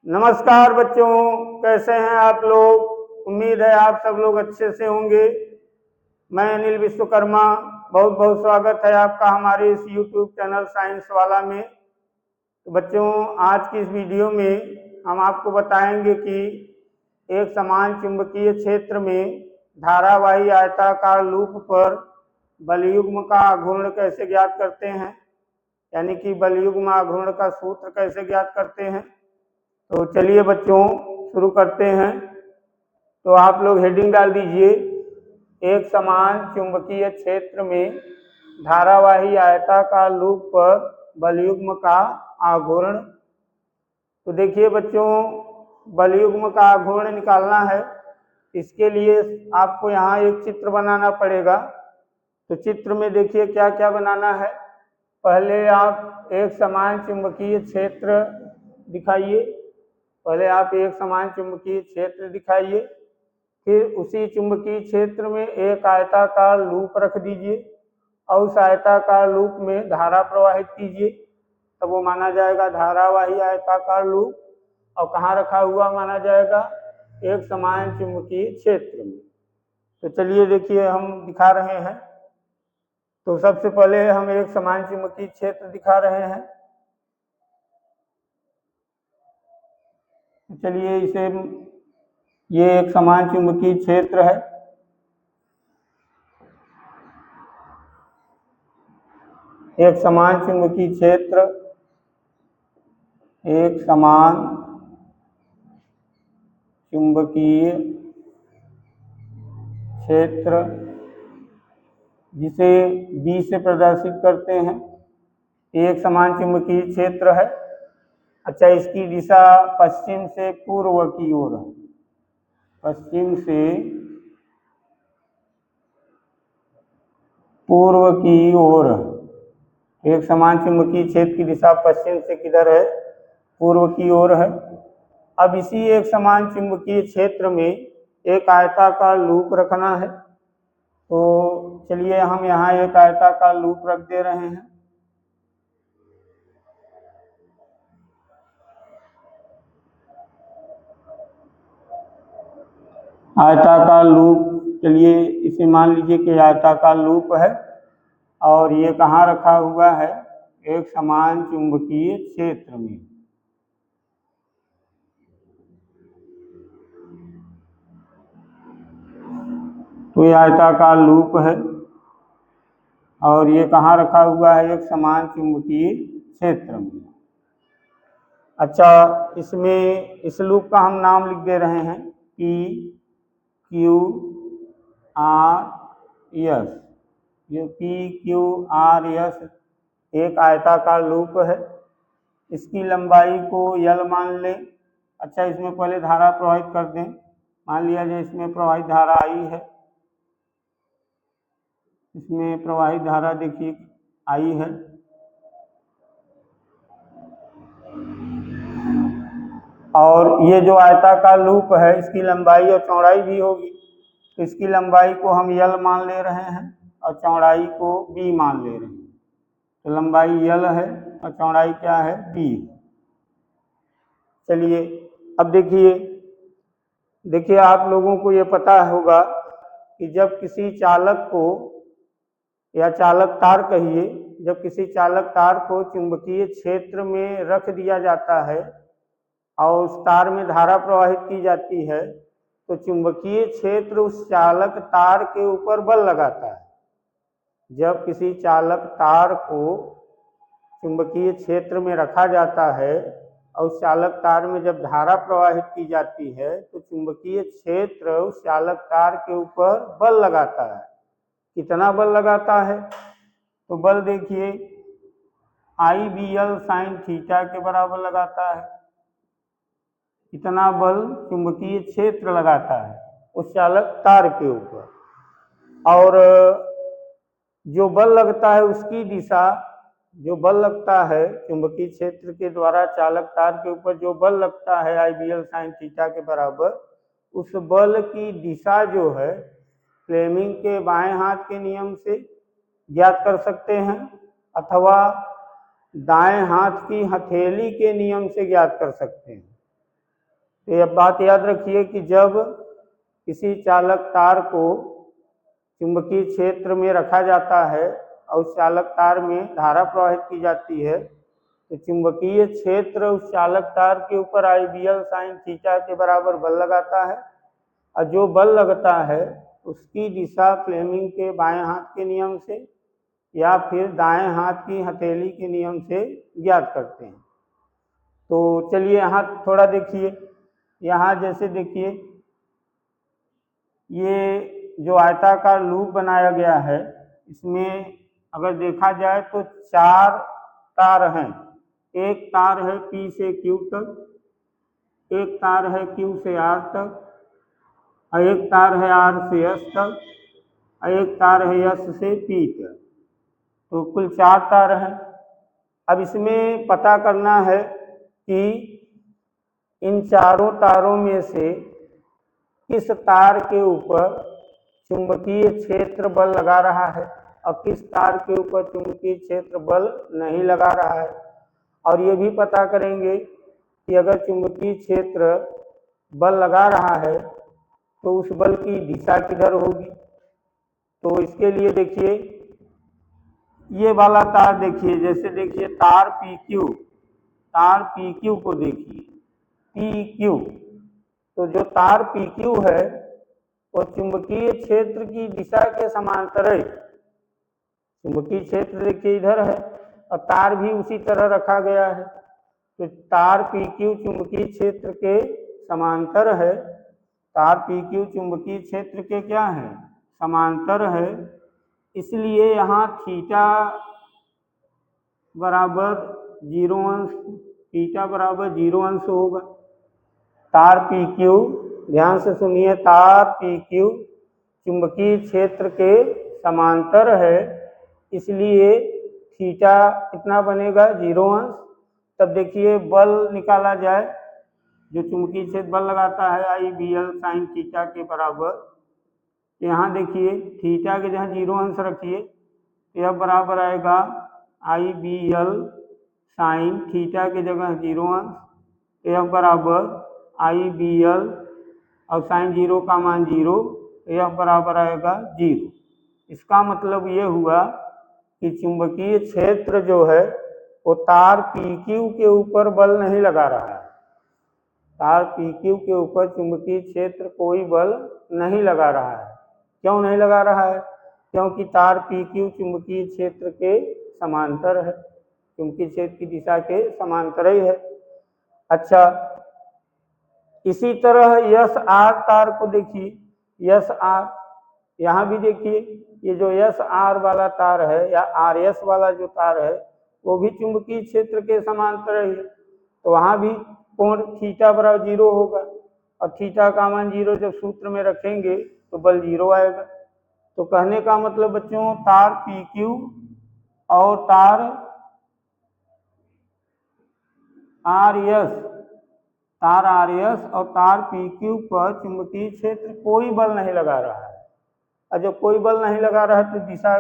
नमस्कार बच्चों, कैसे हैं आप लोग। उम्मीद है आप सब लोग अच्छे से होंगे। मैं अनिल विश्वकर्मा, बहुत बहुत स्वागत है आपका हमारे इस YouTube चैनल साइंस वाला में। तो बच्चों, आज की इस वीडियो में हम आपको बताएंगे कि एक समान चुंबकीय क्षेत्र में धारावाही आयताकार लूप पर बलयुग्म का आघूर्ण कैसे ज्ञात करते हैं, यानी कि बलयुग्म आघूर्ण का सूत्र कैसे ज्ञात करते हैं। तो चलिए बच्चों शुरू करते हैं। तो आप लोग हेडिंग डाल दीजिए, एक समान चुंबकीय क्षेत्र में धारावाही आयताकार लूप पर बलयुग्म का आघूर्ण। तो देखिए बच्चों, बलयुग्म का आघूर्ण निकालना है। इसके लिए आपको यहाँ एक चित्र बनाना पड़ेगा। तो चित्र में देखिए क्या क्या बनाना है। पहले आप एक समान चुंबकीय क्षेत्र दिखाइए। फिर उसी चुंबकीय क्षेत्र में एक आयताकार लूप रख दीजिए और उस आयताकार लूप में धारा प्रवाहित कीजिए, तब वो माना जाएगा धारावाही आयताकार लूप। और कहाँ रखा हुआ माना जाएगा, एक समान चुंबकीय क्षेत्र में। तो चलिए देखिए हम दिखा रहे हैं। तो सबसे पहले हम एक समान चुंबकीय क्षेत्र दिखा रहे हैं। चलिए ये एक समान चुंबकीय क्षेत्र है। एक समान चुंबकीय क्षेत्र, एक समान चुंबकीय क्षेत्र जिसे B से प्रदर्शित करते हैं, एक समान चुंबकीय क्षेत्र है। अच्छा, इसकी दिशा पश्चिम से पूर्व की ओर है। पश्चिम से पूर्व की ओर एक समान चुंबकीय क्षेत्र की दिशा पश्चिम से किधर है, पूर्व की ओर है। अब इसी एक समान चुंबकीय क्षेत्र में एक आयताकार लूप रखना है। तो चलिए हम यहाँ एक आयताकार लूप रख दे रहे हैं। आयताकार लूप, चलिए इसे मान लीजिए कि आयताकार लूप है और ये कहाँ रखा हुआ है, एक समान चुंबकीय क्षेत्र में। तो ये आयताकार लूप है और ये कहाँ रखा हुआ है, एक समान चुंबकीय क्षेत्र में। अच्छा, इसमें इस लूप का हम नाम लिख दे रहे हैं PQRS। ये PQRS एक आयताकार लूप है। इसकी लंबाई को L मान लें। अच्छा, इसमें पहले धारा प्रवाहित कर दें। मान लिया जाए इसमें प्रवाहित धारा आई है। इसमें प्रवाहित धारा देखिए आई है। और ये जो आयताकार लूप है इसकी लंबाई और चौड़ाई भी होगी। तो इसकी लंबाई को हम L मान ले रहे हैं और चौड़ाई को B मान ले रहे हैं। तो लंबाई L है और चौड़ाई क्या है, B। चलिए अब देखिए आप लोगों को ये पता होगा कि जब किसी चालक को, या चालक तार कहिए, जब किसी चालक तार को चुंबकीय क्षेत्र में रख दिया जाता है और उस तार में धारा प्रवाहित की जाती है, तो चुंबकीय क्षेत्र उस चालक तार के ऊपर बल लगाता है। जब किसी चालक तार को चुंबकीय क्षेत्र में रखा जाता है और उस चालक तार में जब धारा प्रवाहित की जाती है तो चुंबकीय क्षेत्र उस चालक तार के ऊपर बल लगाता है। कितना बल लगाता है, तो बल देखिए IBL sin थीटा के बराबर लगाता है। इतना बल चुंबकीय क्षेत्र लगाता है उस चालक तार के ऊपर। और जो बल लगता है उसकी दिशा, जो बल लगता है चुंबकीय क्षेत्र के द्वारा चालक तार के ऊपर जो बल लगता है IBL sin थीटा के बराबर, उस बल की दिशा जो है फ्लेमिंग के बाएं हाथ के नियम से ज्ञात कर सकते हैं अथवा दाएं हाथ की हथेली के नियम से ज्ञात कर सकते हैं। तो ये बात याद रखिए कि जब किसी चालक तार को चुंबकीय क्षेत्र में रखा जाता है और उस चालक तार में धारा प्रवाहित की जाती है तो चुंबकीय क्षेत्र उस चालक तार के ऊपर IBL साइन थीटा के बराबर बल लगाता है और जो बल लगता है उसकी दिशा फ्लेमिंग के बाएं हाथ के नियम से या फिर दाएं हाथ की हथेली के नियम से ज्ञात करते हैं। तो चलिए यहाँ थोड़ा देखिए, यहाँ जैसे देखिए ये जो आयताकार लूप बनाया गया है इसमें अगर देखा जाए तो 4 तार हैं। एक तार है P से Q तक, एक तार है Q से R तक, और एक तार है R से S तक, और एक तार है S से P तक। तो कुल 4 तार हैं। अब इसमें पता करना है कि इन चारों तारों में से किस तार के ऊपर चुंबकीय क्षेत्र बल लगा रहा है और किस तार के ऊपर चुंबकीय क्षेत्र बल नहीं लगा रहा है। और ये भी पता करेंगे कि अगर चुंबकीय क्षेत्र बल लगा रहा है तो उस बल की दिशा किधर होगी। तो इसके लिए देखिए ये वाला तार देखिए, जैसे देखिए तार PQ को देखिए, PQ। तो जो तार PQ है वो चुंबकीय क्षेत्र की दिशा के समांतर है। चुंबकीय क्षेत्र देखिए इधर है और तार भी उसी तरह रखा गया है। तो तार PQ चुंबकीय क्षेत्र के समांतर है। तार PQ चुंबकीय क्षेत्र के क्या है, समांतर है। इसलिए यहाँ थीटा बराबर 0 अंश, थीटा बराबर 0 अंश होगा। तार PQ, ध्यान से सुनिए, तार PQ चुंबकीय क्षेत्र के समांतर है, इसलिए थीटा कितना बनेगा, 0 अंश। तब देखिए बल निकाला जाए, जो चुंबकीय क्षेत्र बल लगाता है IBL साइन थीटा के बराबर। यहाँ देखिए थीटा के जहाँ 0 अंश रखिए, यह बराबर आएगा IBL साइन थीटा के जगह 0 अंश, यह बराबर IBL और साइन 0 का मान 0, यह बराबर आएगा 0। इसका मतलब ये हुआ कि चुंबकीय क्षेत्र जो है वो तार PQ के ऊपर बल नहीं लगा रहा है। तार PQ के ऊपर चुंबकीय क्षेत्र कोई बल नहीं लगा रहा है। क्यों नहीं लगा रहा है? क्योंकि तार PQ चुंबकीय क्षेत्र के समांतर है, चुंबकीय क्षेत्र की दिशा के समांतर ही है। अच्छा, इसी तरह SR तार को देखिए, SR, यहाँ भी देखिए ये जो SR वाला तार है या RS वाला जो तार है वो भी चुंबकीय क्षेत्र के समांतर है। तो वहाँ भी कोण थीटा बराबर 0 होगा और थीटा का मान 0 जब सूत्र में रखेंगे तो बल 0 आएगा। तो कहने का मतलब बच्चों, तार PQ और तार RS और तार PQ पर चुंबकीय क्षेत्र कोई बल नहीं लगा रहा है। और जब कोई बल नहीं लगा रहा है तो दिशा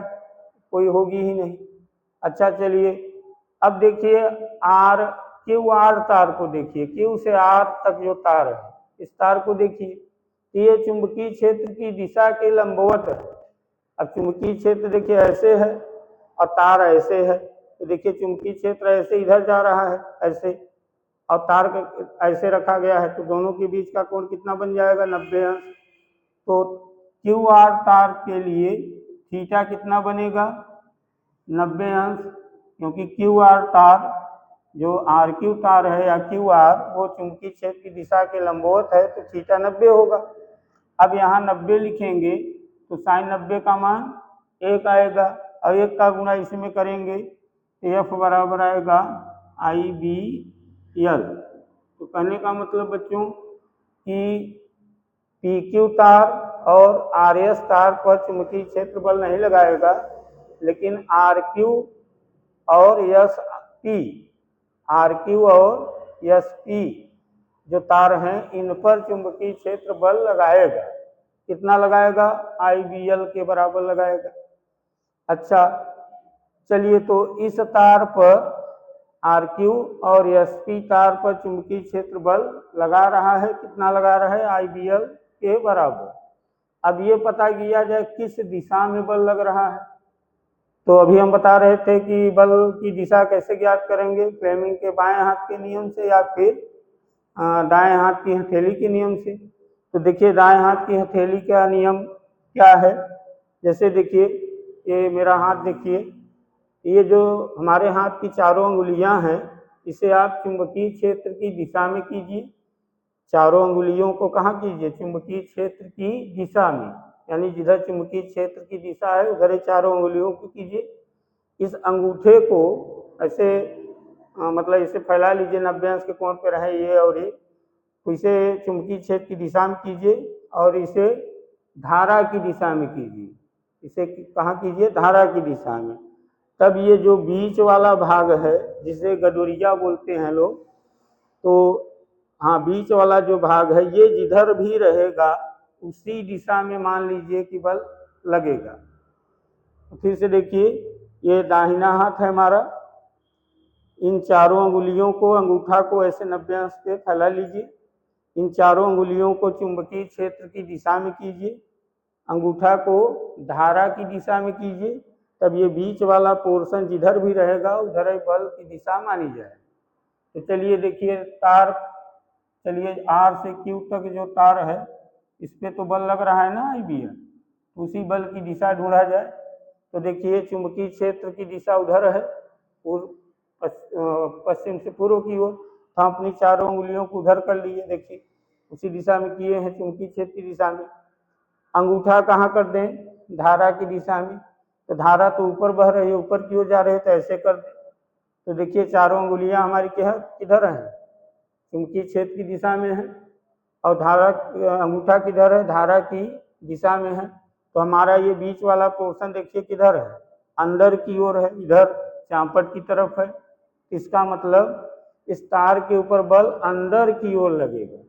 कोई होगी ही नहीं। अच्छा चलिए, अब देखिए QR तार को देखिए, Q से R तक जो तार है, इस तार को देखिए, ये चुंबकीय क्षेत्र की दिशा के लंबवत है। अब चुंबकीय क्षेत्र देखिए ऐसे है और तार ऐसे है, तो देखिए चुंबकीय क्षेत्र ऐसे इधर जा रहा है ऐसे, और तार ऐसे रखा गया है, तो दोनों के बीच का कोण कितना बन जाएगा, 90 अंश। तो QR तार के लिए थीटा कितना बनेगा, 90 अंश, क्योंकि QR तार जो RQ तार है या QR वो चुंबकीय क्षेत्र की दिशा के लंबवत है, तो थीटा 90 होगा। अब यहाँ 90 लिखेंगे तो साइन 90 का मान 1 आएगा और 1 का गुणा इसमें करेंगे तो F बराबर आएगा IBL। तो कहने का मतलब बच्चों कि PQ तार और RS तार पर चुंबकीय क्षेत्र बल नहीं लगाएगा, लेकिन RQ और SP जो तार हैं इन पर चुंबकीय क्षेत्र बल लगाएगा। कितना लगाएगा, IBL के बराबर लगाएगा। अच्छा चलिए, तो इस तार पर RQ और SP तार पर चुंबकीय क्षेत्र बल लगा रहा है। कितना लगा रहा है? IBL के बराबर। अब ये पता किया जाए किस दिशा में बल लग रहा है। तो अभी हम बता रहे थे कि बल की दिशा कैसे ज्ञात करेंगे, फ्लेमिंग के बाएं हाथ के नियम से या फिर दाएं हाथ की हथेली के नियम से। तो देखिए दाएं हाथ की हथेली का नियम क्या है। जैसे देखिए ये मेरा हाथ देखिए, ये जो हमारे हाथ की चारों अंगुलियां हैं, इसे आप चुंबकीय क्षेत्र की दिशा में कीजिए। चारों अंगुलियों को कहाँ कीजिए? चुंबकीय क्षेत्र की दिशा में, यानी जिधर चुंबकीय क्षेत्र की दिशा है उधर चारों अंगुलियों को कीजिए। इस अंगूठे को ऐसे मतलब इसे फैला लीजिए 90 अंश के कोण पर रहे ये और ये। तो इसे चुंबकीय क्षेत्र की दिशा में कीजिए और इसे धारा की दिशा में कीजिए। इसे कहाँ कीजिए? धारा की दिशा में। तब ये जो बीच वाला भाग है जिसे गडोरिया बोलते हैं लोग, तो हाँ बीच वाला जो भाग है ये जिधर भी रहेगा उसी दिशा में मान लीजिए कि बल लगेगा। तो फिर से देखिए ये दाहिना हाथ है हमारा, इन चारों अंगुलियों को, अंगूठा को ऐसे 90 अंश पे फैला लीजिए। इन चारों अंगुलियों को चुंबकीय क्षेत्र की दिशा में कीजिए, अंगूठा को धारा की दिशा में कीजिए। तब ये बीच वाला पोर्शन जिधर भी रहेगा उधर बल की दिशा मानी जाए। तो चलिए देखिए तार, चलिए R से Q तक जो तार है इस पे तो बल लग रहा है ना IBL, उसी बल की दिशा ढूंढा जाए। तो देखिए चुंबकीय क्षेत्र की दिशा उधर है, पश्चिम से पूर्व की ओर। तो हम अपनी चारों उंगलियों को उधर कर लिए, देखिए उसी दिशा में किए हैं, चुंबकीय क्षेत्र की दिशा में। अंगूठा कहाँ कर दें? धारा की दिशा में। तो धारा तो ऊपर बह रही है, ऊपर की ओर जा रहे हैं, तो ऐसे कर दें। तो देखिए चारों अंगुलियां हमारी किधर हैं? चुंबकीय क्षेत्र की दिशा में है। और धारा, अंगूठा किधर है? धारा की दिशा में है। तो हमारा ये बीच वाला पोर्शन देखिए किधर है? अंदर की ओर है, इधर चांपट की तरफ है। इसका मतलब इस तार के ऊपर बल अंदर की ओर लगेगा।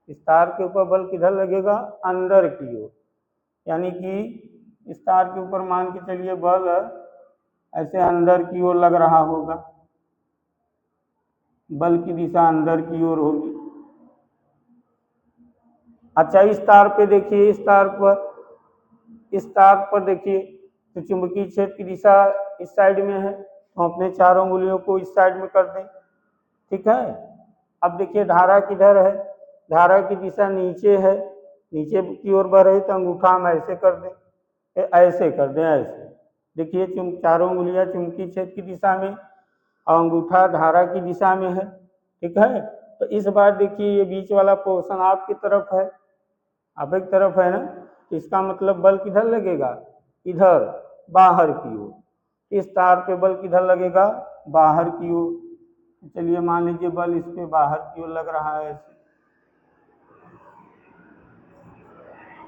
इस तार के ऊपर बल किधर लगेगा? अंदर की ओर। यानी कि इस तार के ऊपर मान के चलिए बल ऐसे अंदर की ओर लग रहा होगा, बल की दिशा अंदर की ओर होगी। अच्छा इस तार पे देखिए, इस तार पर देखिए तो चुंबकीय क्षेत्र की दिशा इस साइड में है, तो अपने चारों उंगलियों को इस साइड में कर दें। ठीक है। अब देखिए धारा किधर है? धारा की दिशा नीचे है, नीचे की ओर बढ़ रही, तो अंगूठा हम ऐसे कर दें, ऐसे कर दें, ऐसे। देखिए चारों उंगलियां चुंबकीय क्षेत्र की दिशा में और अंगूठा धारा की दिशा में है। ठीक है। तो इस बार देखिए ये बीच वाला पोर्शन आपकी तरफ है, आप एक तरफ है ना, इसका मतलब बल किधर लगेगा? इधर, बाहर की ओर। इस तार पे बल किधर लगेगा? बाहर की ओर। चलिए मान लीजिए बल इस पे बाहर की ओर लग रहा है ऐसे।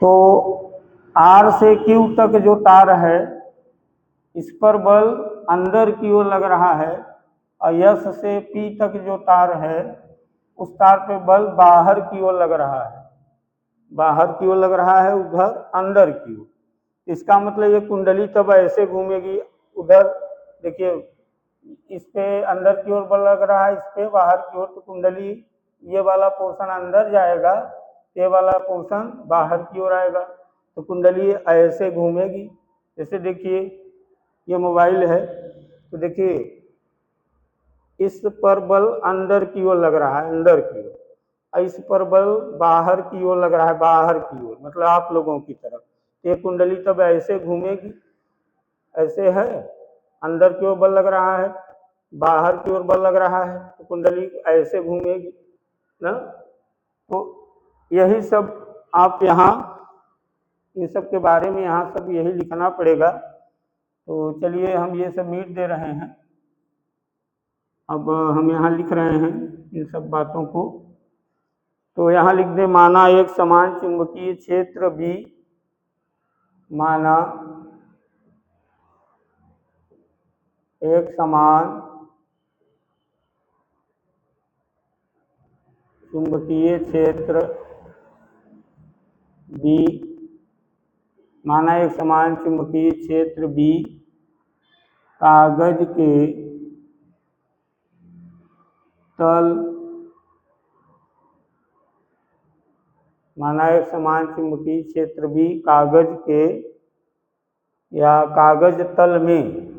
तो R से Q तक जो तार है इस पर बल अंदर की ओर लग रहा है, और S से P तक जो तार है उस तार पे बल बाहर की ओर लग रहा है, बाहर की ओर लग रहा है, उधर अंदर की ओर। इसका मतलब ये कुंडली तब ऐसे घूमेगी, उधर देखिए इस पे अंदर की ओर बल लग रहा है, इस पे बाहर की ओर। तो कुंडली ये वाला पोर्शन अंदर जाएगा, ये वाला पोर्शन बाहर की ओर आएगा, तो कुंडली ऐसे घूमेगी। जैसे देखिए ये मोबाइल है, तो देखिए इस पर बल अंदर की ओर लग रहा है, अंदर की ओर, और इस पर बल बाहर की ओर लग रहा है, बाहर की ओर, मतलब आप लोगों की तरफ। ये कुंडली तब ऐसे घूमेगी, ऐसे है, अंदर की ओर बल लग रहा है, बाहर की ओर बल लग रहा है, तो कुंडली ऐसे घूमेगी ना। तो यही सब आप यहाँ इन सब के बारे में यहाँ सब यही लिखना पड़ेगा। तो चलिए हम ये सब मीट दे रहे हैं, अब हम यहाँ लिख रहे हैं इन सब बातों को। तो यहाँ लिख दे, माना एक समान चुंबकीय क्षेत्र B, माना एक समान चुंबकीय क्षेत्र B, माना एक समान चुंबकीय क्षेत्र B कागज के तल माना एक समान चुंबकीय क्षेत्र भी कागज के या कागज तल में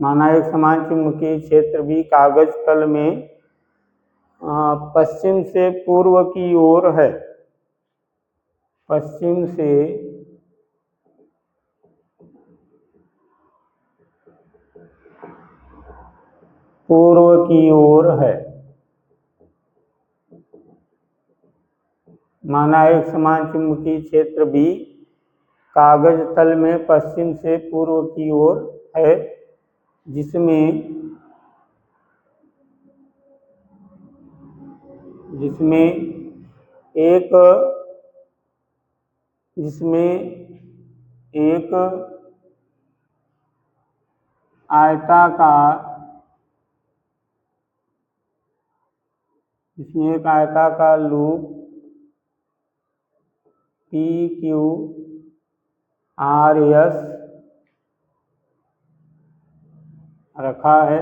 माना एक समान चुंबकीय क्षेत्र भी कागज तल में पश्चिम से पूर्व की ओर है। पश्चिम से पूर्व की ओर है। माना एक समान चुंबकीय क्षेत्र भी कागज तल में पश्चिम से पूर्व की ओर है, जिसमें एक आयताकार लूप PQRS रखा है।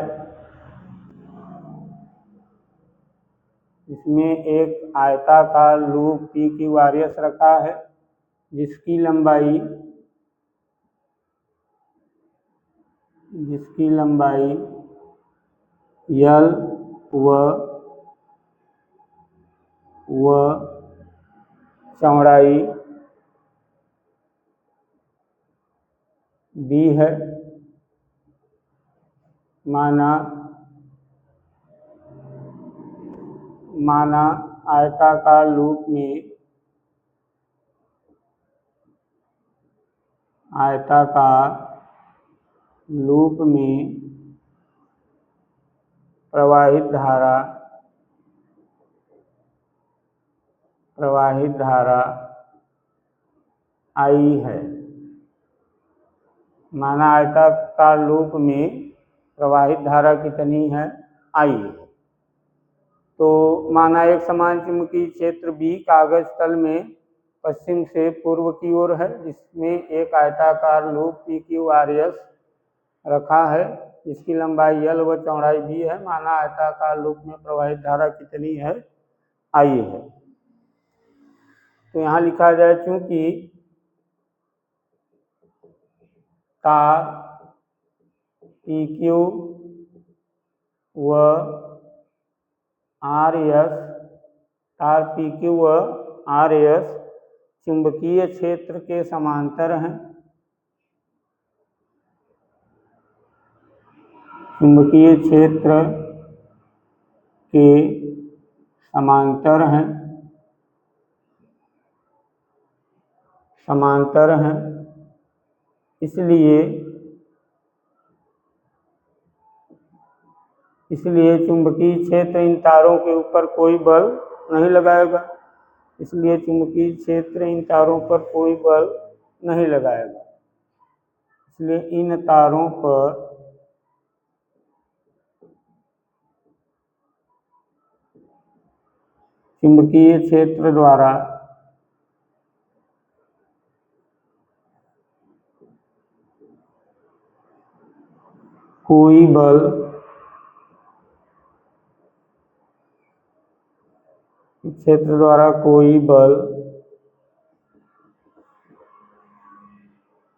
इसमें एक आयताकार लूप PQRS रखा है, जिसकी लंबाई L व चौड़ाई B है। माना आयताकार लूप में प्रवाहित धारा I है। माना आयताकार लूप में प्रवाहित धारा कितनी है? I है। तो माना एक समान चुंबकीय क्षेत्र भी कागज तल में पश्चिम से पूर्व की ओर है, जिसमें एक आयताकार लूप PQRS रखा है, जिसकी लंबाई L व चौड़ाई B है। माना आयताकार लूप में प्रवाहित धारा कितनी है? I है। तो यहाँ लिखा जाए, चूंकि तार PQ व RS चुंबकीय क्षेत्र के समांतर हैं। चुंबकीय क्षेत्र के समांतर हैं, इसलिए चुंबकीय क्षेत्र इन तारों के ऊपर कोई बल नहीं लगाएगा। इसलिए चुंबकीय क्षेत्र इन तारों पर कोई बल नहीं लगाएगा। इसलिए इन तारों पर चुंबकीय क्षेत्र द्वारा कोई बल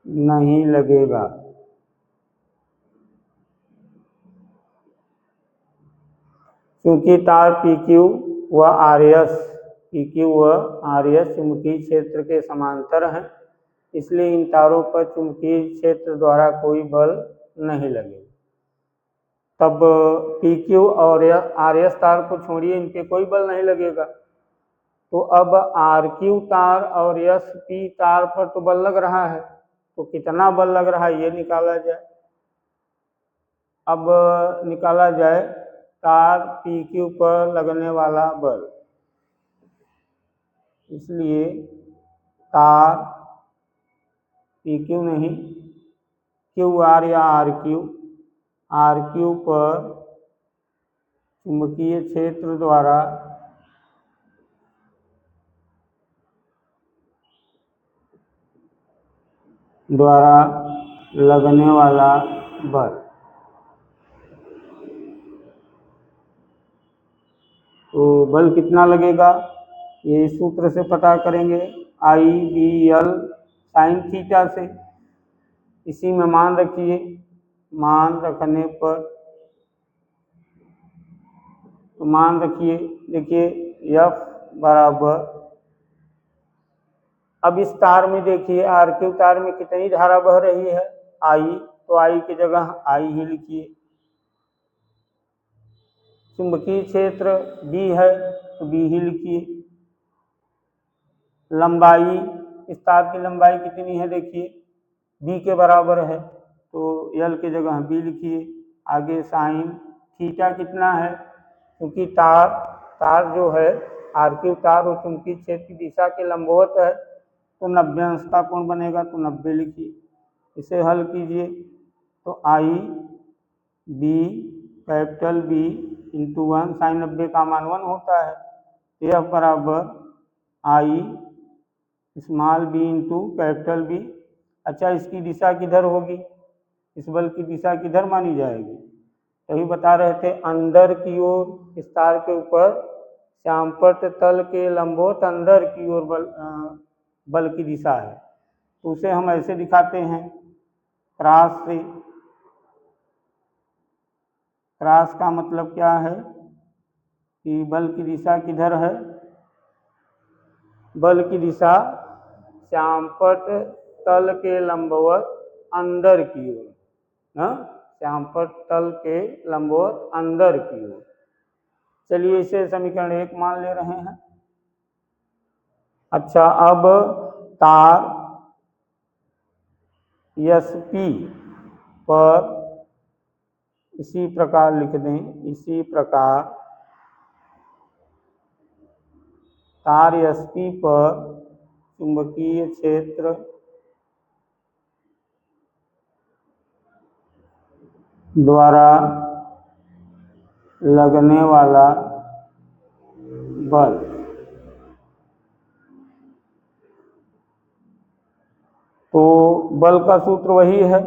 नहीं लगेगा। क्योंकि तार PQ व RS चुंबकीय क्षेत्र के समांतर हैं, इसलिए इन तारों पर चुंबकीय क्षेत्र द्वारा कोई बल नहीं लगेगा। तब PQ और RS तार को छोड़िए, इन पे कोई बल नहीं लगेगा। तो अब RQ तार और SP तार पर तो बल लग रहा है, तो कितना बल लग रहा है ये निकाला जाए। अब निकाला जाए तार PQ पर लगने वाला बल। इसलिए तार PQ नहीं, QR या RQ पर चुंबकीय क्षेत्र द्वारा लगने वाला बल। तो बल कितना लगेगा ये इस सूत्र से पता करेंगे, आई बी एल साइन थीटा से। इसी में मान रखिए, मान रखने पर तो मान रखिए, देखिए F बराबर, अब इस तार में देखिए आर क्यू तार में कितनी धारा बह रही है, आई, तो आई की जगह आई ही लिखिए। चुंबकीय क्षेत्र B है तो B ही लिखिए। लंबाई, इस तार की लंबाई कितनी है देखिए, B के बराबर है तो L की जगह B लिखिए। आगे साइन थीटा कितना है, क्योंकि तार जो है आर क्यू तार और चुंबकीय क्षेत्र की दिशा के लंबवत है तो 90 अंश का कोण बनेगा तो 90 लिखिए। इसे हल कीजिए तो I B capital B into 1, sine 90 का मान 1 होता है। F बराबर I small B into capital B. अच्छा, इसकी दिशा किधर होगी, इस बल की दिशा किधर मानी जाएगी, तभी बता रहे थे अंदर की ओर, इस तार के ऊपर श्यामपट्ट तल के लंबवत अंदर की ओर बल की दिशा है। तो उसे हम ऐसे दिखाते हैं क्रॉस से। क्रॉस का मतलब क्या है कि बल की दिशा किधर है, बल की दिशा श्यामपट्ट तल के लंबवत अंदर की ओर, श्यामपट्ट तल के लंबवत अंदर की ओर। चलिए इसे समीकरण 1 मान ले रहे हैं। अच्छा, अब तार SP पर इसी प्रकार लिख दें, इसी प्रकार तार SP पर चुंबकीय क्षेत्र द्वारा लगने वाला बल, तो बल का सूत्र वही है,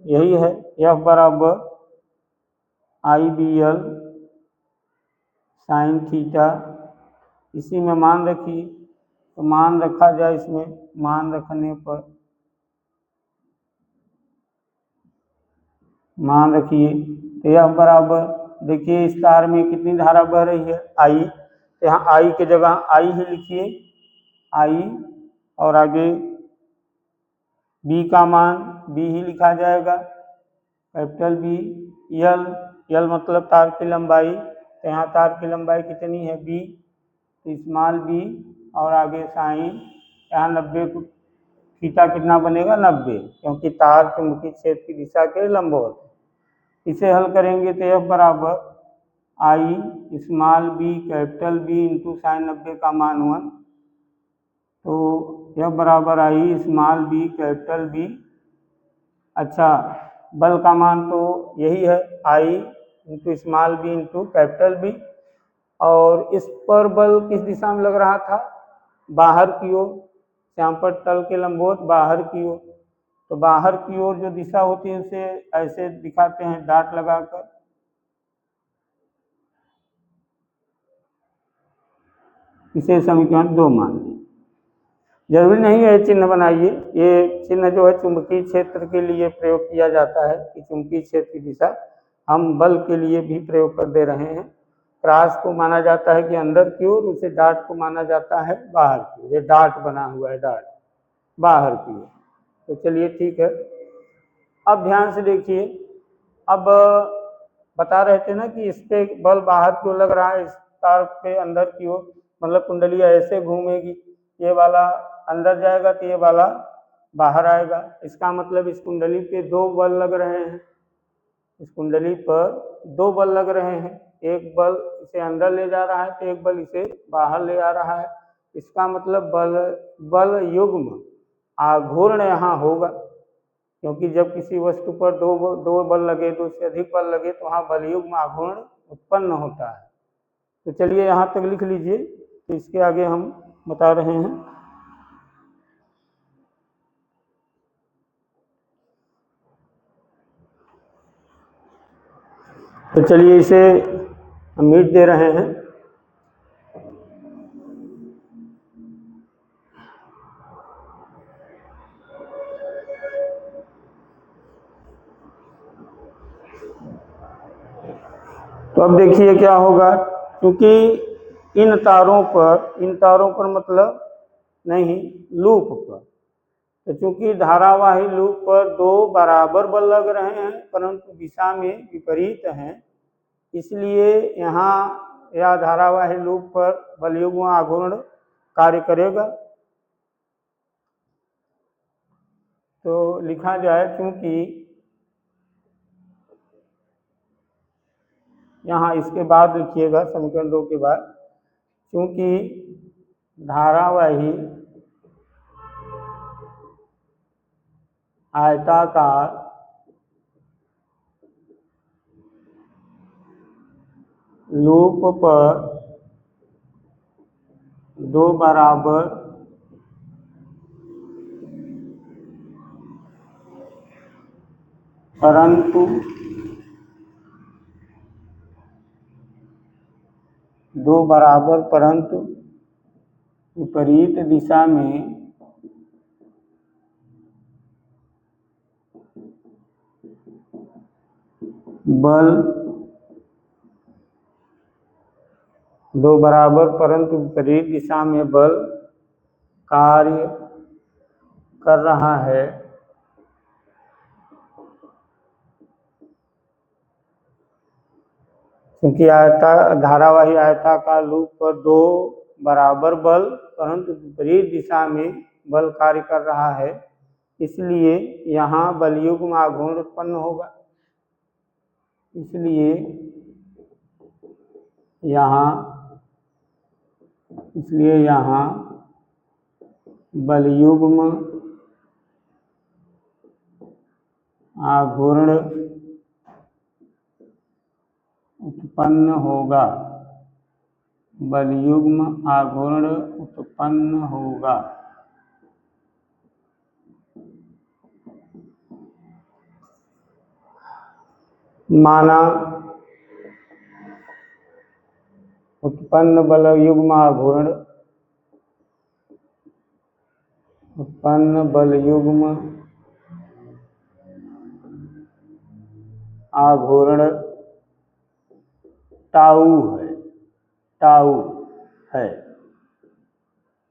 यही है F बराबर आई बी एल साइन थीटा। इसी में मान रखिए, तो मान रखा जाए, इसमें मान रखने पर मान रखिए तो F बराबर, देखिए इस तार में कितनी धारा बह रही है, आई, तो यहाँ आई की जगह आई ही लिखिए, आई, और आगे B का मान B ही लिखा जाएगा, कैपिटल B, L मतलब तार की लंबाई, तो यहाँ तार की लंबाई कितनी है B, तो स्मॉल b, और आगे साइन, यहाँ 90 को थीटा कितना बनेगा 90, क्योंकि तार चुंबकीय क्षेत्र की दिशा के लंबवत है। इसे हल करेंगे तो F बराबर I small b capital B into sine 90 का मान 1, तो F बराबर I small b capital B। अच्छा, बल का मान तो यही है, I into small b into capital B, और इस पर बल किस दिशा में लग रहा था, बाहर की ओर, श्यामपट्ट तल के लंबवत बाहर की ओर। तो बाहर की ओर जो दिशा होती है उसे ऐसे दिखाते हैं डॉट लगाकर, इसे समीकरण 2 मान लीजिए। जरूरी नहीं है चिन्ह बनाइए, ये चिन्ह जो है चुंबकीय क्षेत्र के लिए प्रयोग किया जाता है कि चुंबकीय क्षेत्र की दिशा, हम बल के लिए भी प्रयोग कर दे रहे हैं। क्रॉस को माना जाता है कि अंदर की ओर, उसे डॉट को माना जाता है बाहर की ओर, ये डॉट बना हुआ है, डॉट बाहर की ओर। तो चलिए ठीक है, अब ध्यान से देखिए, अब बता रहे थे ना कि इस पे बल बाहर की ओर लग रहा है, इस तार पे अंदर की ओर, मतलब कुंडली ऐसे घूमेगी, ये वाला अंदर जाएगा तो ये वाला बाहर आएगा। इसका मतलब इस कुंडली पे 2 बल लग रहे हैं, इस कुंडली पर 2 बल लग रहे हैं, एक बल इसे अंदर ले जा रहा है तो एक बल इसे बाहर ले आ रहा है। इसका मतलब बल युग्म आघूर्ण यहाँ होगा, क्योंकि जब किसी वस्तु पर दो बल लगे, 2 से अधिक बल लगे तो वहाँ बल युग्म आघूर्ण उत्पन्न होता है। तो चलिए यहाँ तक लिख लीजिए, तो इसके आगे हम बता रहे हैं। तो चलिए इसे हम मीट दे रहे हैं। तो अब देखिए क्या होगा, क्योंकि इन तारों पर मतलब नहीं, लूप पर, तो चूंकि धारावाही लूप पर दो बराबर बल लग रहे हैं परंतु दिशा में विपरीत हैं, इसलिए यहाँ या धारावाही लूप पर बलयुग्म आघूर्ण कार्य करेगा। तो लिखा जाए, चूंकि यहाँ इसके बाद लिखिएगा समीकरण 2 के बाद, क्योंकि धारावाही आयताकार लूप पर दो बराबर परंतु विपरीत दिशा में बल, दो बराबर परंतु विपरीत दिशा में बल कार्य कर रहा है, क्योंकि धारावाही आयताकार लूप पर दो बराबर बल परंतु विपरीत दिशा में बल कार्य कर रहा है, इसलिए यहाँ बलयुग्म आघूर्ण उत्पन्न होगा। इसलिए यहाँ बलयुग्म आघूर्ण उत्पन्न होगा। बलयुग्म आघूर्ण उत्पन्न होगा। माना उत्पन्न बलयुग्म आघूर्ण टाउ है।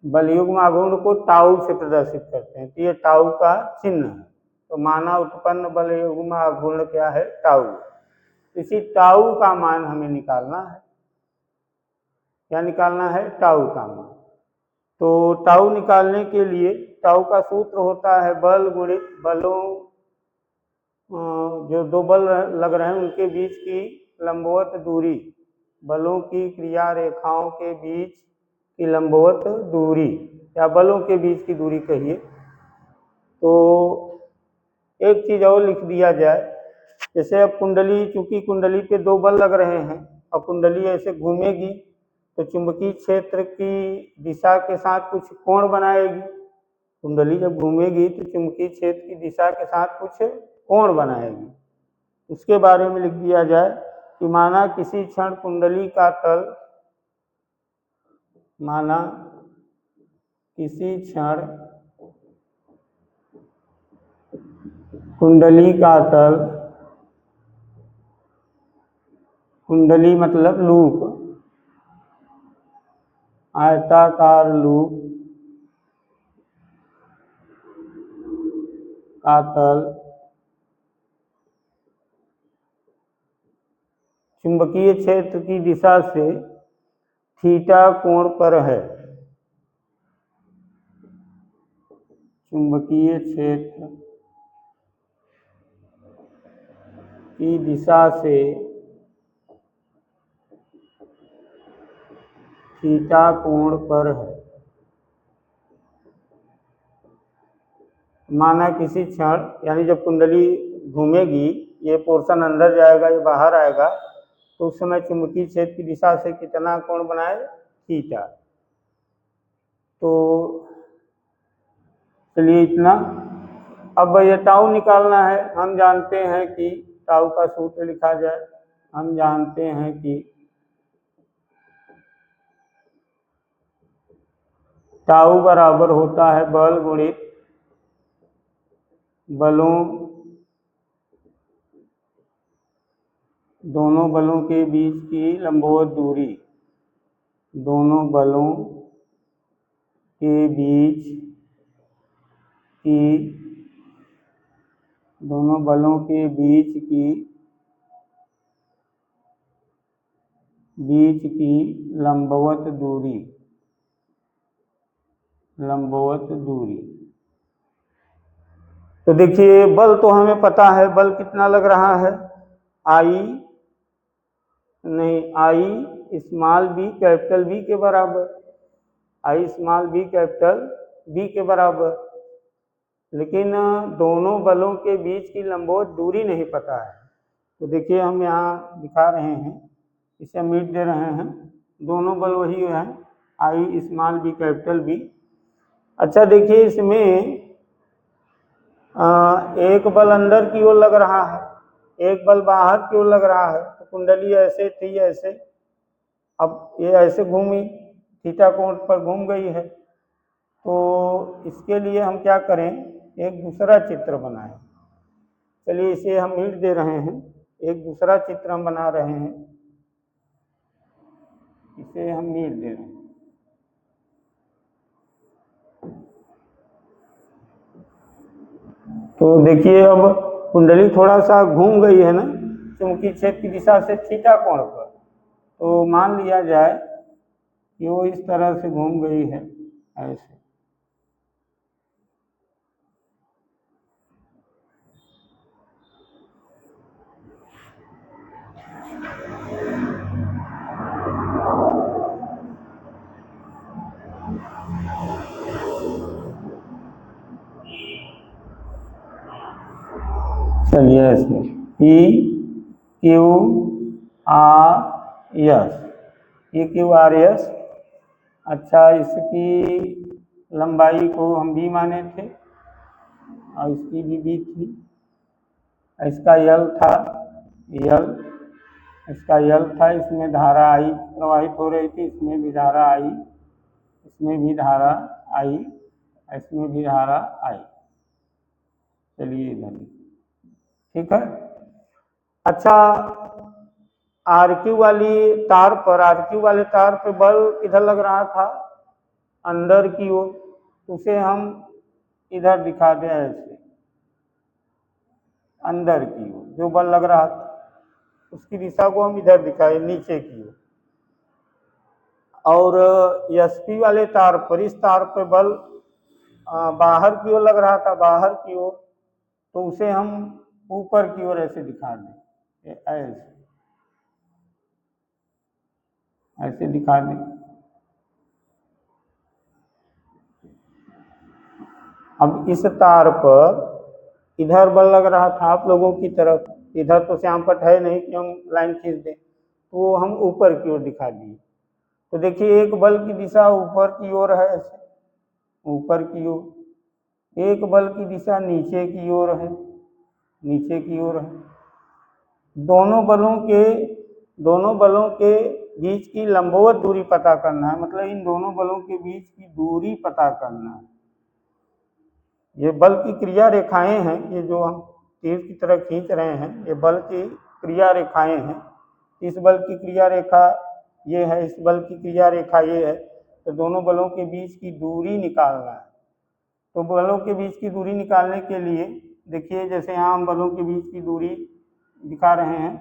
बलयुग्म आघूर्ण को टाउ से प्रदर्शित करते हैं, तो ये टाउ का चिन्ह है। तो माना उत्पन्न बलयुग्म आघूर्ण क्या है? टाउ। इसी टाउ का मान हमें निकालना है। क्या निकालना है? टाउ का मान। तो टाउ निकालने के लिए टाउ का सूत्र होता है बल गुणित बलों, जो दो बल लग रहे हैं उनके बीच की लंबवत दूरी, बलों की क्रिया रेखाओं के बीच की लंबवत दूरी या बलों के बीच की दूरी कहिए। तो एक चीज और लिख दिया जाए, जैसे अब कुंडली, चूंकि कुंडली पे दो बल लग रहे हैं और कुंडली ऐसे घूमेगी तो चुंबकीय क्षेत्र की दिशा के साथ कुछ कोण बनाएगी। कुंडली जब घूमेगी तो चुंबकीय क्षेत्र की दिशा के साथ कुछ कोण बनाएगी। उसके बारे में लिख दिया जाए कि माना किसी क्षण कुंडली का तल, कुंडली मतलब लूप, आयताकार लूप का तल चुंबकीय क्षेत्र की दिशा से थीटा कोण पर है। चुंबकीय क्षेत्र की दिशा से थीटा कोण पर है। माना किसी क्षण, यानी जब कुंडली घूमेगी, ये पोर्शन अंदर जाएगा, ये बाहर आएगा, तो उस समय चुंबकीय क्षेत्र की दिशा से कितना कोण बनाए? थीटा। तो चलिए इतना। अब ये टाउ निकालना है। हम जानते हैं कि टाउ का सूत्र लिखा जाए हम जानते हैं कि टाउ बराबर होता है बल गुणित बलों, दोनों बलों के बीच की लंबवत दूरी, दोनों बलों के बीच की, दोनों बलों के बीच की लंबवत दूरी, लंबवत दूरी। तो देखिए बल तो हमें पता है, बल कितना लग रहा है, आई नहीं, I small B capital B के बराबर, I small B capital B के बराबर। लेकिन दोनों बलों के बीच की लंबवत दूरी नहीं पता है। तो देखिए हम यहाँ दिखा रहे हैं, इसे मीट दे रहे हैं, दोनों बल वही है, I small B capital B. अच्छा देखिए इसमें एक बल अंदर की ओर लग रहा है, एक बल बाहर की ओर लग रहा है। तो कुंडली ऐसे थी, ऐसे, अब ये ऐसे घूमी, थीटा कोण पर घूम गई है। तो इसके लिए हम क्या करें, एक दूसरा चित्र बनाएं। चलिए इसे हम मीट दे रहे हैं, एक दूसरा चित्र हम बना रहे हैं, इसे हम मीट दे रहे हैं। तो देखिए अब कुंडली थोड़ा सा घूम गई है ना, चुंबकीय क्षेत्र की दिशा से थीटा कोण पर। तो मान लिया जाए कि वो इस तरह से घूम गई है, ऐसे। चलिए ऐसे P Q R S, P Q R S. अच्छा इसकी लंबाई को हम भी माने थे और इसकी भी बी थी, इसका यल था, यल, इसका यल था, इसमें धारा आई प्रवाहित हो रही थी, इसमें भी धारा आई, इसमें भी धारा आई, इसमें भी धारा आई। चलिए इधर, ठीक है। अच्छा आरक्यू वाली तार पर, आरक्यू वाले तार पर बल इधर लग रहा था अंदर की ओर, उसे हम इधर दिखा दें ऐसे, अंदर की ओर जो बल लग रहा था उसकी दिशा को हम इधर दिखाए, नीचे की ओर। और एसपी वाले तार पर, इस तार पर बल बाहर की ओर लग रहा था, बाहर की ओर, तो उसे हम ऊपर की ओर ऐसे दिखा दें, ऐसे, ऐसे दिखा दें। अब इस तार पर इधर बल लग रहा था आप लोगों की तरफ, इधर तो श्यामपट्ट है नहीं कि हम लाइन खींच दें, तो हम ऊपर की ओर दिखा दिए। तो देखिए एक बल की दिशा ऊपर की ओर है, ऐसे ऊपर की ओर, एक बल की दिशा नीचे की ओर है, नीचे की ओर है। दोनों बलों के बीच की लंबवत दूरी पता करना है, मतलब इन दोनों बलों के बीच की दूरी पता करना है। ये बल की क्रिया रेखाएं हैं, ये जो हम तीर की तरह खींच रहे हैं, ये बल की क्रिया रेखाएं हैं। इस बल की क्रिया रेखा ये है, इस बल की क्रिया रेखा ये है। तो दोनों बलों के बीच की दूरी निकालना है। तो बलों के बीच की दूरी निकालने के लिए देखिए, जैसे यहाँ हम बलों के बीच की दूरी दिखा रहे हैं,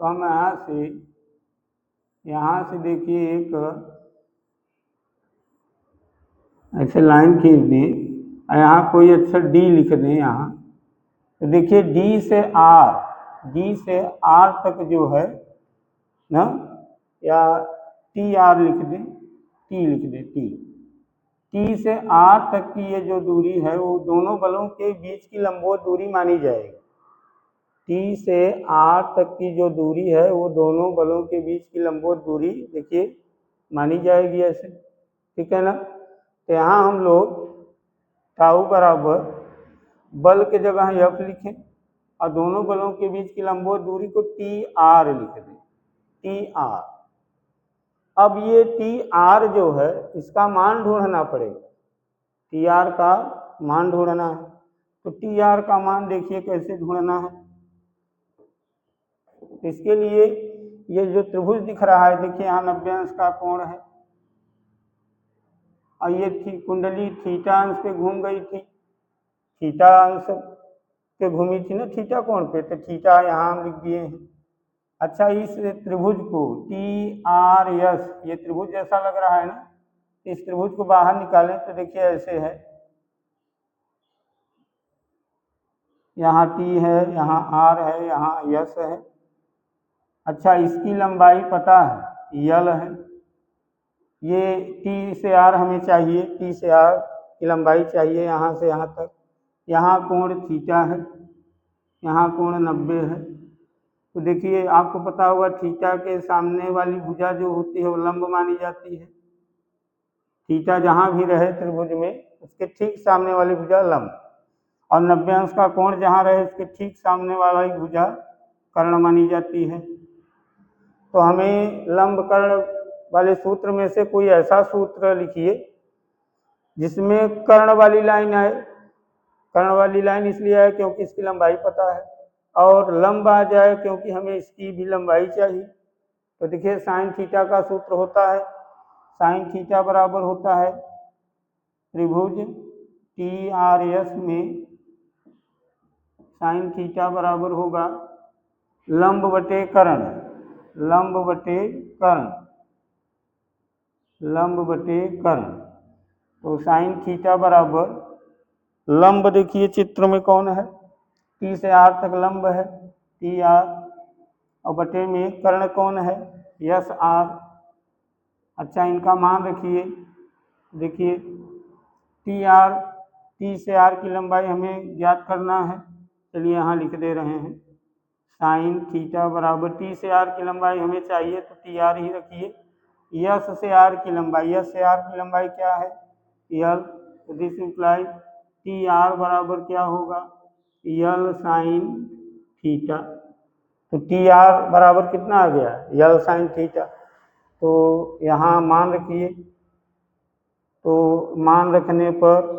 तो हम यहाँ से देखिए एक ऐसे लाइन खींच दें, यहाँ कोई अच्छा डी लिख दें यहाँ। तो देखिए डी से आर तक जो है ना, या टी आर लिख दें, टी लिख दें, टी से आर तक की ये जो दूरी है वो दोनों बलों के बीच की लंबवत दूरी मानी जाएगी। टी से आर तक की जो दूरी है वो दोनों बलों के बीच की लंबवत दूरी देखिए मानी जाएगी, ऐसे, ठीक है ना। तो यहाँ हम लोग टाउ बराबर बल के जगह एफ लिखें और दोनों बलों के बीच की लंबवत दूरी को TR लिख दें, TR। अब ये TR जो है इसका मान ढूंढना पड़ेगा, TR का मान ढूंढना है। तो TR का मान देखिए कैसे ढूंढना है। इसके लिए ये जो त्रिभुज दिख रहा है, देखिए यहाँ 90 अंश का कोण है और ये कुंडली थीटा अंश पे घूम गई थी, थीटा अंश पे घूमी थी ना थीटा कोण पे, तो थीटा यहाँ हम लिख दिए हैं। अच्छा, इस त्रिभुज को TRS, ये त्रिभुज जैसा लग रहा है ना, इस त्रिभुज को बाहर निकालें तो देखिए ऐसे है, यहाँ T है, यहाँ R है, यहाँ S है। अच्छा, इसकी लंबाई पता है L है, ये T से R हमें चाहिए, T से R की लंबाई चाहिए यहाँ से यहाँ तक। यहाँ कोण थीटा है, यहाँ कोण 90 है। तो देखिए आपको पता होगा थीटा के सामने वाली भुजा जो होती है वो लंब मानी जाती है। थीटा जहाँ भी रहे त्रिभुज में उसके ठीक सामने वाली भुजा लंब, और 90 अंश का कोण जहाँ रहे उसके ठीक सामने वाली भुजा कर्ण मानी जाती है। तो हमें लंब कर्ण वाले सूत्र में से कोई ऐसा सूत्र लिखिए जिसमें कर्ण वाली लाइन आए। कर्ण वाली लाइन इसलिए है क्योंकि इसकी लंबाई पता है, और लंब आ जाए क्योंकि हमें इसकी भी लंबाई चाहिए। तो देखिए साइन थीटा का सूत्र होता है, साइन थीटा बराबर होता है त्रिभुज TRS में साइन थीटा बराबर होगा लंब बटे कर्ण, लंब बटे कर्ण, लंब बटे कर्ण। तो साइन थीटा बराबर लंब, देखिए चित्र में कौन है, T से R तक लंब है TR, और बटे में कर्ण कौन है SR। अच्छा, इनका मान रखिए, देखिए T से R की लंबाई हमें ज्ञात करना है, चलिए यहाँ लिख दे रहे हैं। साइन थीटा बराबर T से R की लंबाई हमें चाहिए तो TR ही रखिए। S से R की लंबाई, S से R की लंबाई क्या है L, तो दिस इंप्लाई TR बराबर क्या होगा L साइन थीटा। तो TR बराबर कितना आ गया L साइन थीटा। तो यहाँ मान रखिए, तो मान रखने पर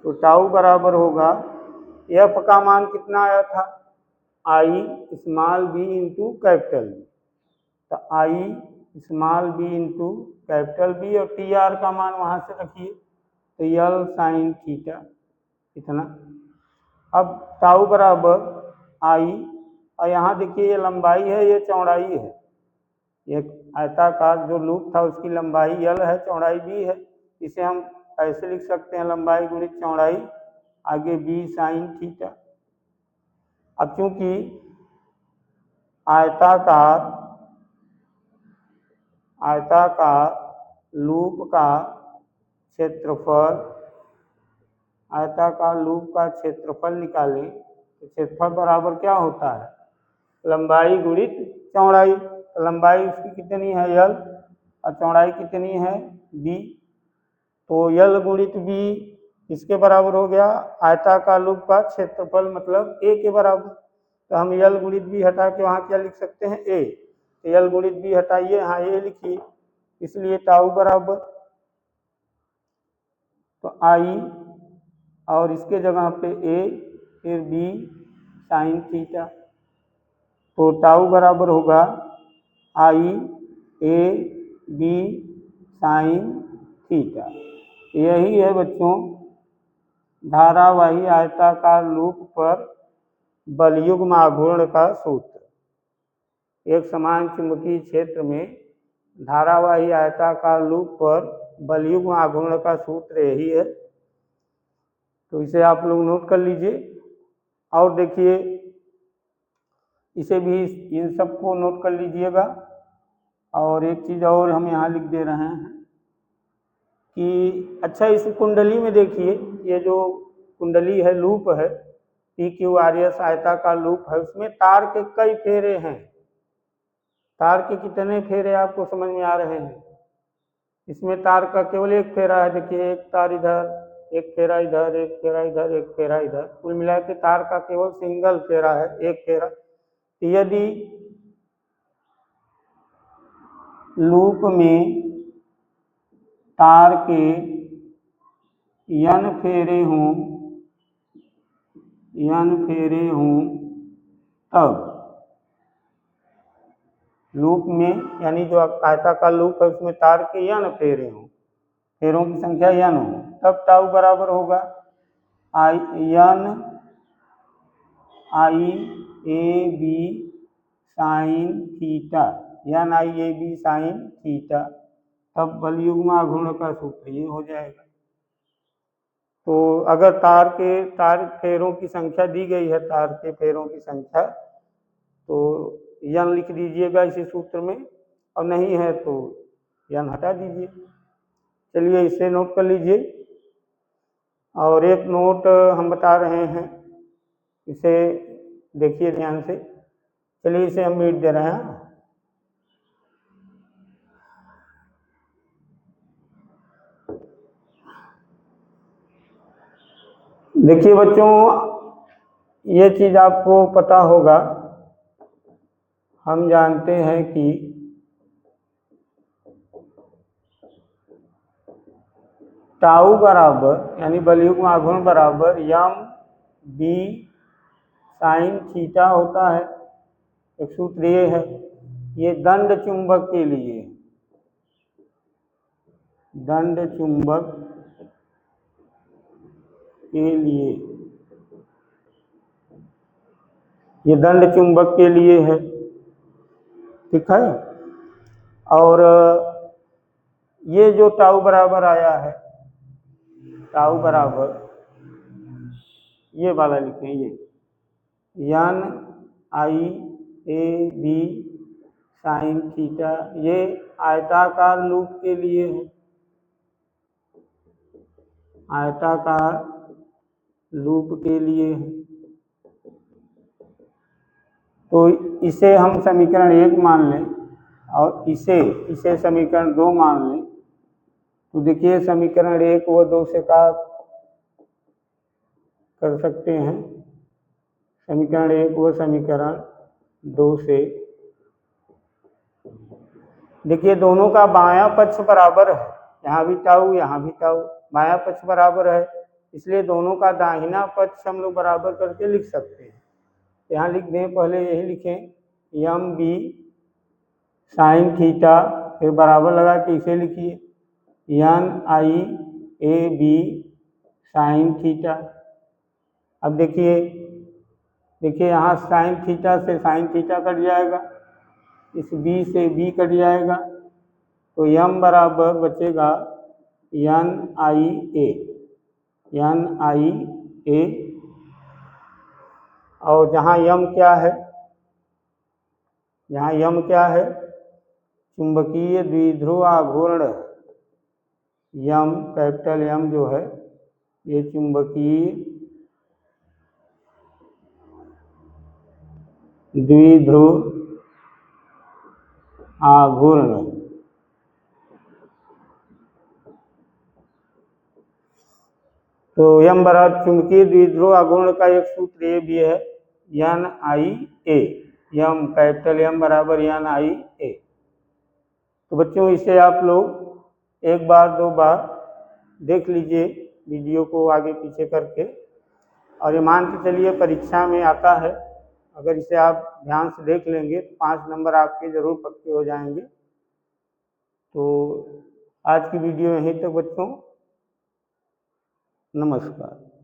तो टाउ बराबर होगा, F का मान कितना आया था I small b into capital B, तो I small b into capital B, और TR का मान वहाँ से रखिए तो L साइन थीटा इतना। अब टाउ बराबर I, और यहाँ देखिए ये लंबाई है, ये चौड़ाई है, एक आयताकार जो लूप था उसकी लंबाई L है, चौड़ाई B है। इसे हम ऐसे लिख सकते हैं लंबाई गुणित चौड़ाई, आगे B साइन थीटा। अब चूंकि आयताकार लूप का क्षेत्रफल निकालें तो क्षेत्रफल बराबर क्या होता है लंबाई गुणित चौड़ाई। तो लंबाई उसकी कितनी है L और चौड़ाई कितनी है B, तो L गुणित B इसके बराबर हो गया आयताकार लूप का क्षेत्रफल, मतलब A के बराबर। तो हम L गुणित B हटा के वहाँ क्या लिख सकते हैं A, तो L गुणित B हटाइए, यहाँ A लिखिए, इसलिए टाउ बराबर तो I और इसके जगह पे A फिर B साइन थीटा। तो टाउ बराबर होगा I A B sine theta. यही है बच्चों धारावाही आयताकार लूप पर बलयुग्म आघूर्ण का सूत्र। एक समान चुंबकीय क्षेत्र में धारावाही आयताकार लूप पर बलयुग्म आघूर्ण का सूत्र यही है। तो इसे आप लोग नोट कर लीजिए, और देखिए इसे भी, इन सबको नोट कर लीजिएगा। और एक चीज़ और हम यहाँ लिख दे रहे हैं कि अच्छा, इस कुंडली में देखिए, ये जो कुंडली है लूप है PQRS आयताकार लूप है, उसमें तार के कई फेरे हैं। तार के कितने फेरे आपको समझ में आ रहे हैं? इसमें तार का केवल एक फेरा है, देखिए एक तार इधर एक फेरा इधर, एक फेरा इधर, एक फेरा इधर, कुल मिला के तार का केवल सिंगल फेरा है, एक फेरा। यदि लूप में तार के n फेरे हों तब लूप में, यानी जो आयताकार लूप है उसमें तार के n फेरे हों, फेरों की संख्या n हो, तब टाउ बराबर होगा n i a b sine theta, n i a b sine theta, तब बलयुग्म आघूर्ण का सूत्र ये हो जाएगा। तो अगर तार फेरों की संख्या दी गई है, तार के फेरों की संख्या, तो n लिख दीजिएगा इसी सूत्र में, और नहीं है तो n हटा दीजिए। चलिए इसे नोट कर लीजिए। और एक नोट हम बता रहे हैं, इसे देखिए ध्यान से। चलिए इसे हम मीट दे रहे हैं। देखिए बच्चों, ये चीज आपको पता होगा, हम जानते हैं कि टाउ बराबर, यानी बलयुग्म आघूर्ण बराबर m b साइन थीटा होता है। एक सूत्र ये है, ये दंड चुंबक के लिए, दंड चुंबक के लिए, ये दंड चुंबक के लिए है, ठीक है। और ये जो टाउ बराबर आया है, टाउ बराबर ये वाला लिखें, ये n i a b sine theta, ये आयताकार लूप के लिए है, आयताकार लूप के लिए है। तो इसे हम समीकरण 1 मान लें और इसे समीकरण 2 मान लें, तो देखिए समीकरण 1 व 2 से क्या कर सकते हैं, समीकरण 1 व समीकरण 2 से देखिए दोनों का बायां पक्ष बराबर है, यहाँ भी टाउ यहाँ भी टाउ, बायां पक्ष बराबर है, इसलिए दोनों का दाहिना पक्ष हम लोग बराबर करके लिख सकते हैं। यहाँ लिख दें, पहले यही लिखें m b साइन थीटा, फिर बराबर लगा के इसे लिखिए n i a b sine theta. अब देखिए यहाँ साइन थीटा से साइन थीटा कट जाएगा, इस b से b कट जाएगा, तो m बराबर बचेगा n i a, और जहाँ m क्या है, यहाँ m क्या है, चुंबकीय द्विध्रुव आघूर्ण, m कैपिटल M जो है ये चुंबकीय द्विध्रुव आघूर्ण। तो m बराबर चुंबकीय द्विध्रुव आघूर्ण का एक सूत्र ये भी है, n i a, m capital M बराबर n i a। तो बच्चों इसे आप लोग एक बार दो बार देख लीजिए वीडियो को आगे पीछे करके, और ये मान के चलिए परीक्षा में आता है, अगर इसे आप ध्यान से देख लेंगे तो 5 नंबर आपके जरूर पक्के हो जाएंगे। तो आज की वीडियो यहीं तक बच्चों, नमस्कार।